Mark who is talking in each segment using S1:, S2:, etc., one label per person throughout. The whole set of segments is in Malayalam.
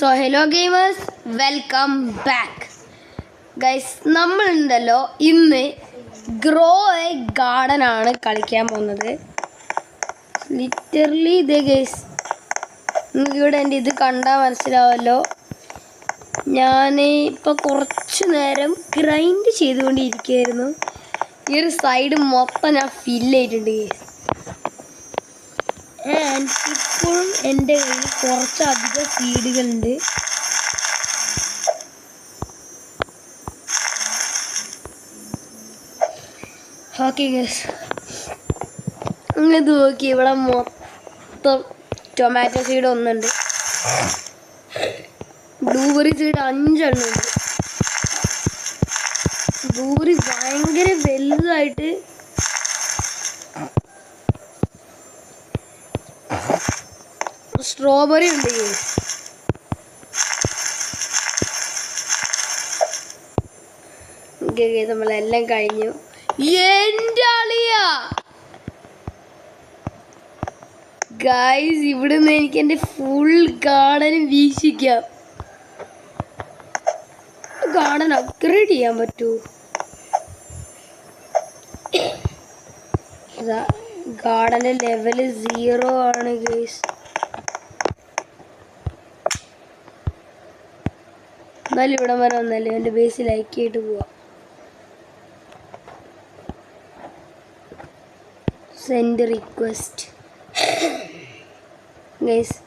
S1: So hello gamers, welcome back guys. നമ്മളുണ്ടല്ലോ ഇന്ന് ഗ്രോ എ ഗാർഡൻ ആണ് കളിക്കാൻ പോകുന്നത്. ലിറ്ററലി ഇതേ ഗൈസ്, നിങ്ങൾക്കിവിടെ എൻ്റെ ഇത് കണ്ടാൽ മനസ്സിലാവല്ലോ. ഞാൻ ഇപ്പോൾ കുറച്ച് നേരം ഗ്രൈൻഡ് ചെയ്തുകൊണ്ടിരിക്കുകയായിരുന്നു. ഈ ഒരു സൈഡ് മൊത്തം ഞാൻ ഫില്ല് ചെയ്തിട്ടുണ്ട് ഗൈസ്. ആൻഡ് ഇപ്പോഴും എൻ്റെ കയ്യിൽ കുറച്ചധികം സീഡുകളുണ്ട്. ഓക്കെ ഗൈസ്, ഇത് നോക്കി, ഇവിടെ മൊത്തം ടൊമാറ്റോ സീഡ് ഒന്നുണ്ട്, ബ്ലൂബെറി സീഡ് 5 എണ്ണമുണ്ട്. ബ്ലൂബെറി ഭയങ്കര വലുതായിട്ട് സ്ട്രോബെറി ഉണ്ട്. നമ്മളെല്ലാം കഴിഞ്ഞു. എൻ്റെ അളിയാ ഗൈസ്, ഇവിടുന്ന് എനിക്ക് എൻ്റെ ഫുൾ ഗാർഡനും വീക്ഷിക്കാം. ഗാർഡൻ അപ്ഗ്രേഡ് ചെയ്യാൻ പറ്റുമോ? ഗാർഡൻ്റെ ലെവല് 0 ആണ് ഗൈസ്. എന്നാലും ഇവിടെ വരെ വന്നല്ലേ എൻ്റെ ബേസ് ലൈക്ക് ചെയ്തിട്ട് പോവാം. Send request guys.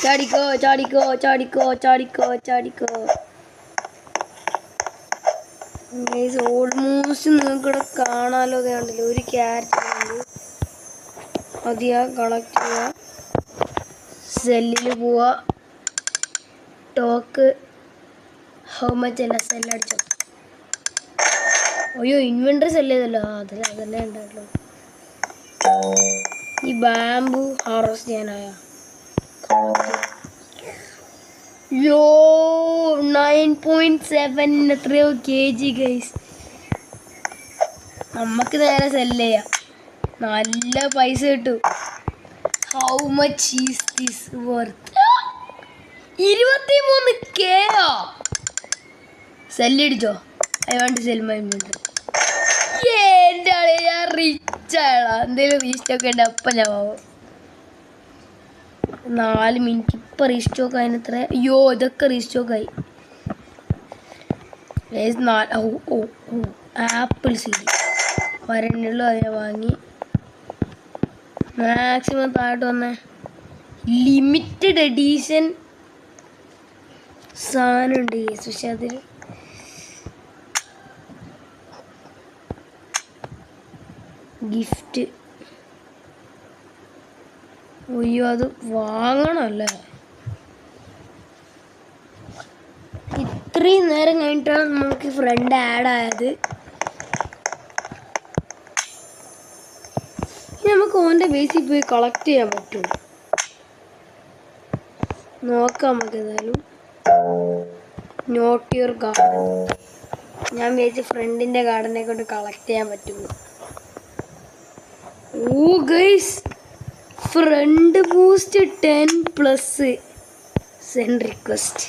S1: ചാടിക്കോ ചാടിക്കോ ചാടിക്കോ ചാടിക്കോ ചാടിക്കോ ഗൈസ്. ഓൾമോസ്റ്റ് നിങ്ങൾക്കിവിടെ കാണാമല്ലോ. അത് കണ്ടില്ല, ഒരു ക്യാരറ്റ് ഉണ്ട്. അത് ഞാൻ കളക്ട് ചെയ്യുക, സെല്ലിൽ പോവുക, ടോക്ക് ഹൗ മച്ച് അല്ല സെല്ലടിച്ചോ. അയ്യോ, ഇൻവെൻട്രി സെല് ചെയ്തല്ലോ. അതന്നെ ഉണ്ടായിട്ടുള്ളൂ. ഈ ബാംബു ഹാർവെസ്റ്റ് ചെയ്യാനായ 9.7 എത്രയോ kg ഗൈസ്. നമുക്ക് നേരെ സെല് ചെയ്യാം, നല്ല പൈസ കിട്ടും. How much is this worth? 23K. സെല്ലടിച്ചോ. I want to sell my inventory. എൻ്റെ ആളെ, ഞാൻ റിച്ച് ആളാ. എന്തെങ്കിലും റീസ്റ്റോക്ക് ഉണ്ട് അപ്പം ഞാൻ പോവും. 4 മിനിറ്റ് ഇപ്പം റീസ്റ്റോക്ക് ആയതിനത്ര. അയ്യോ, ഇതൊക്കെ റീസ്റ്റോക്കായി. ആപ്പിൾ സീഡ് വരണ്ടുള്ളൂ, അതിനെ വാങ്ങി. മാക്സിമം താഴോട്ട് വന്നേ. ലിമിറ്റഡ് എഡീഷൻ സാധനമുണ്ട് ഗൈസ്, പക്ഷെ അതിൽ ഗിഫ്റ്റ്. അയ്യോ, അത് വാങ്ങണമല്ലേ. ഇത്രയും നേരം കഴിഞ്ഞിട്ടാണ് നമുക്ക് ഫ്രണ്ട് ആഡ് ആയത്. നമുക്ക് ഓൻ്റെ ബേസിൽ പോയി കളക്ട് ചെയ്യാൻ പറ്റുമോ നോക്കാം. നമുക്ക് ഏതായാലും നോട്ട് യുവർ ഗാർഡൻ. ഞാൻ വിചാരിച്ച് ഫ്രണ്ടിൻ്റെ ഗാർഡനെ കൊണ്ട് കളക്ട് ചെയ്യാൻ പറ്റുമോ. Oh guys, friend boost 10+ send request.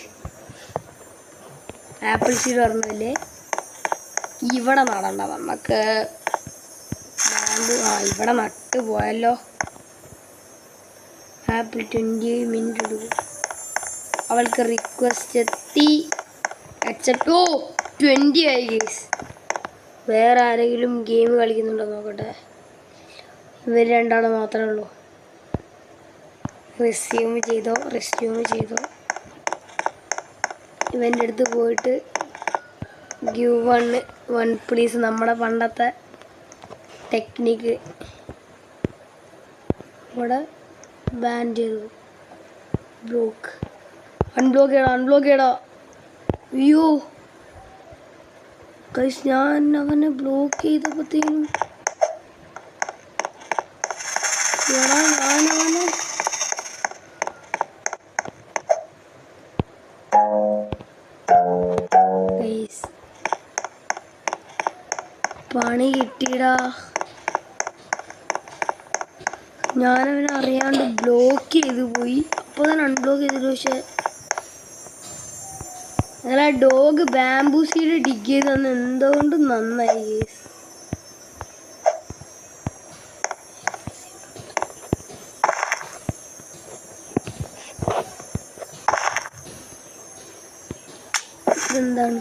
S1: Apple seed പറഞ്ഞല്ലേ, ഇവിടെ നടണ്ട നമുക്ക്. ഇവിടെ നട്ട് പോയല്ലോ. ആപ്പിൾ 28 മിനിറ്റ് എടുക്കും. അവൾക്ക് റിക്വസ്റ്റ് എത്തി. അക്സെപ്റ്റ്. ഓ 20 ആയി ഗൈസ്. വേറെ ആരെങ്കിലും ഗെയിം കളിക്കുന്നുണ്ടോ നോക്കട്ടെ. ഇവർ രണ്ടാളും മാത്രമേ ഉള്ളൂ. റെസ്യൂം ചെയ്തോ. ഇവൻ്റെ അടുത്ത് പോയിട്ട് ഗിവ് 1 പ്ലീസ്. നമ്മുടെ പണ്ടത്തെ ടെക്നിക്ക് ഇവിടെ ബാൻ ചെയ്തു. അൺബ്ലോക്ക് ചെയ്യടാ. അയ്യോ ഗൈസ്, ഞാൻ അവനെ ബ്ലോക്ക് ചെയ്തപ്പോഴത്തേനും ഞാനവനെ പണി കിട്ടിയടാ. ഞാനവനെ അറിയാണ്ട് ബ്ലോക്ക് ചെയ്ത് പോയി. അപ്പോൾ തന്നെ അൺബ്ലോക്ക് ചെയ്തിട്ട് പക്ഷേ അങ്ങനെ ആ ഡോഗ് ബാംബൂ സീഡ് ഡിഗ് ചെയ്ത് തന്ന് എന്തുകൊണ്ടും നന്നായി ഗൈസ്. ഇതെന്താണ്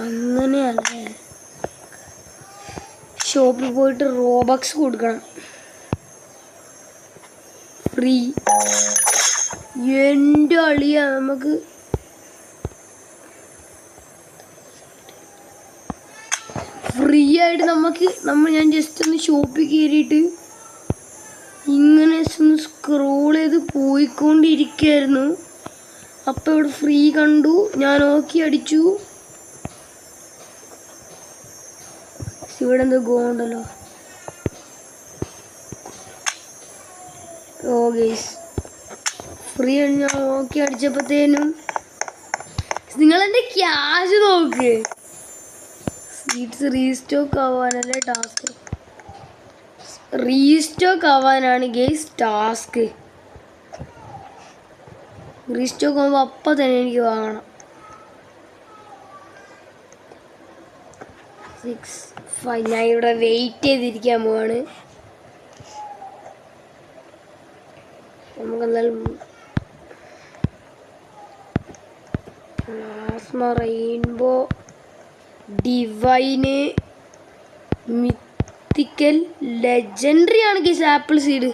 S1: അങ്ങനെയല്ലേ? ഷോപ്പിൽ പോയിട്ട് റോബക്സ് കൊടുക്കണം ഫ്രീ. എൻ്റെ അളിയ നമുക്ക് ഫ്രീ ആയിട്ട് ഞാൻ ജസ്റ്റ് ഒന്ന് ഷോപ്പിൽ കയറിയിട്ട് ഇങ്ങനെ ഒന്ന് സ്ക്രോൾ ചെയ്ത് പോയിക്കൊണ്ടിരിക്കുകയായിരുന്നു. അപ്പം ഇവിടെ ഫ്രീ കണ്ടു, ഞാൻ ഓക്കെ അടിച്ചു. ഇവിടെ എന്തോ ഗോണ്ടല്ലോ. ഓ ഗൈസ് ഫ്രീ ഞാൻ ഓക്കെ അടിച്ചപ്പോഴത്തേനും നിങ്ങളെൻ്റെ ക്യാഷ് നോക്ക്. സീറ്റ്സ് റീസ്റ്റോക്ക് ആവാനല്ലേ ടാസ്ക്. റീസ്റ്റോക്ക് ആവാനാണ് ഗൈസ് ടാസ്ക്. റീസ്റ്റോക്ക് ആകുമ്പോൾ അപ്പം തന്നെ എനിക്ക് വാങ്ങണം. 6 ഞാൻ ഇവിടെ വെയിറ്റ് ചെയ്തിരിക്കാൻ പോവാണ്. നമുക്കെന്തായാലും plasma rainbow divine mythical legendary ആണ് guys. Apple seed,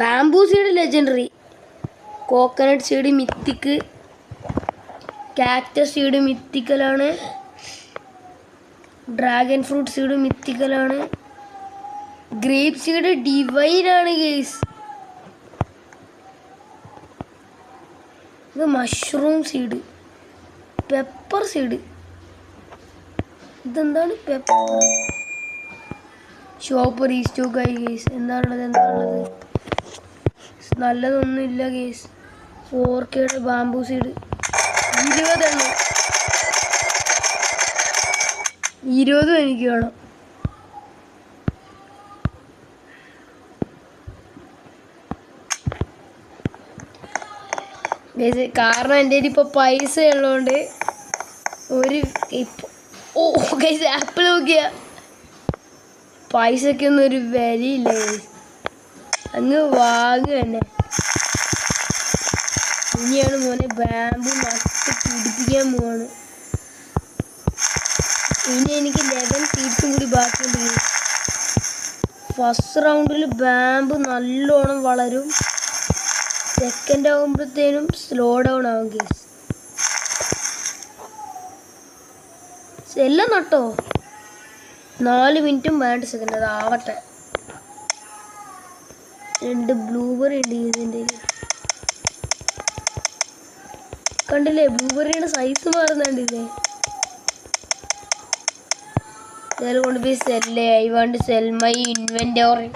S1: bamboo seed legendary, coconut seed mythic, cactus seed മിത്തിക്കലാണ്, ഡ്രാഗൺ ഫ്രൂട്ട് സീഡ് മിത്തിക്കലാണ്, ഗ്രേപ്പ് സീഡ് ഡിവൈനാണ് ഗൈസ്. ഇത് മഷ്റൂം സീഡ്, പെപ്പർ സീഡ്. ഇതെന്താണ് പെപ്പർ? ഷോപ്പ് റീസ്റ്റോക്ക് ആയി ഗൈസ്. എന്താണുള്ളത്? നല്ലതൊന്നും ഇല്ല ഗൈസ്. 4K ബാംബൂ സീഡ് 20 എനിക്ക് വേണം. കാരണം എൻ്റെ കയ്യിൽ ഇപ്പോൾ പൈസ ഉള്ളതുകൊണ്ട് ഓ ഗൈസ് ആപ്പിൾ നോക്കിയ പൈസയ്ക്ക് ഒന്നും ഒരു വിലയില്ല ഗൈസ്. അങ്ങ് വാങ്ങുക തന്നെ. ഇനിയാണ് മോനെ ബാമ്പു നട്ട് പിടിപ്പിക്കാൻ പോവാണ്. ഇനി എനിക്ക് 11 സീറ്റ്സും കൂടി ബാക്കിയുണ്ട്. ഫസ്റ്റ് റൗണ്ടിൽ ബാമ്പ് നല്ലോണം വളരും, സെക്കൻഡ് ആകുമ്പോഴത്തേനും സ്ലോ ഡൗൺ ആവും ഗൈസ്. എല്ലാം നട്ടോ 4 മിനിറ്റും 12 സെക്കൻഡ്. അതാവട്ടെ. 2 ബ്ലൂബെറി ഉണ്ട് ഇതിൻ്റെ. കണ്ടില്ലേ ബ്ലൂബെറിയുടെ സൈസ് മാറുന്നുണ്ടില്ലേ? ഇതെല്ലാം കൊണ്ടുപോയി സെല്ലേ. I want sell my inventory.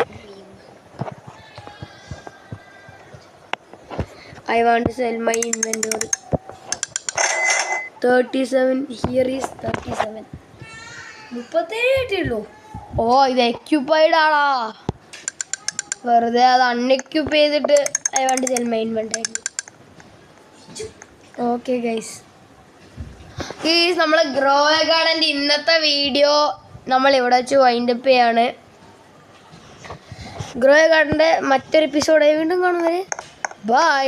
S1: I want to sell my inventory. 37. Here is 37. 37 ഓ ഇത് എക്യുപ്പൈഡ് ആണോ? വെറുതെ അത് അൺഎക്യുപ്പ് ചെയ്തിട്ട് I want to sell my inventory. Okay guys, നമ്മളെ ഗ്രോ ഗാർഡൻ്റെ ഇന്നത്തെ വീഡിയോ നമ്മൾ ഇവിടെ വെച്ച് വൈൻഡപ്പ് ചെയ്യാണ്. ഗ്രോ ഗാർഡൻ്റെ മറ്റൊരു എപ്പിസോഡ് വീണ്ടും കാണുന്നവരെ ബൈ.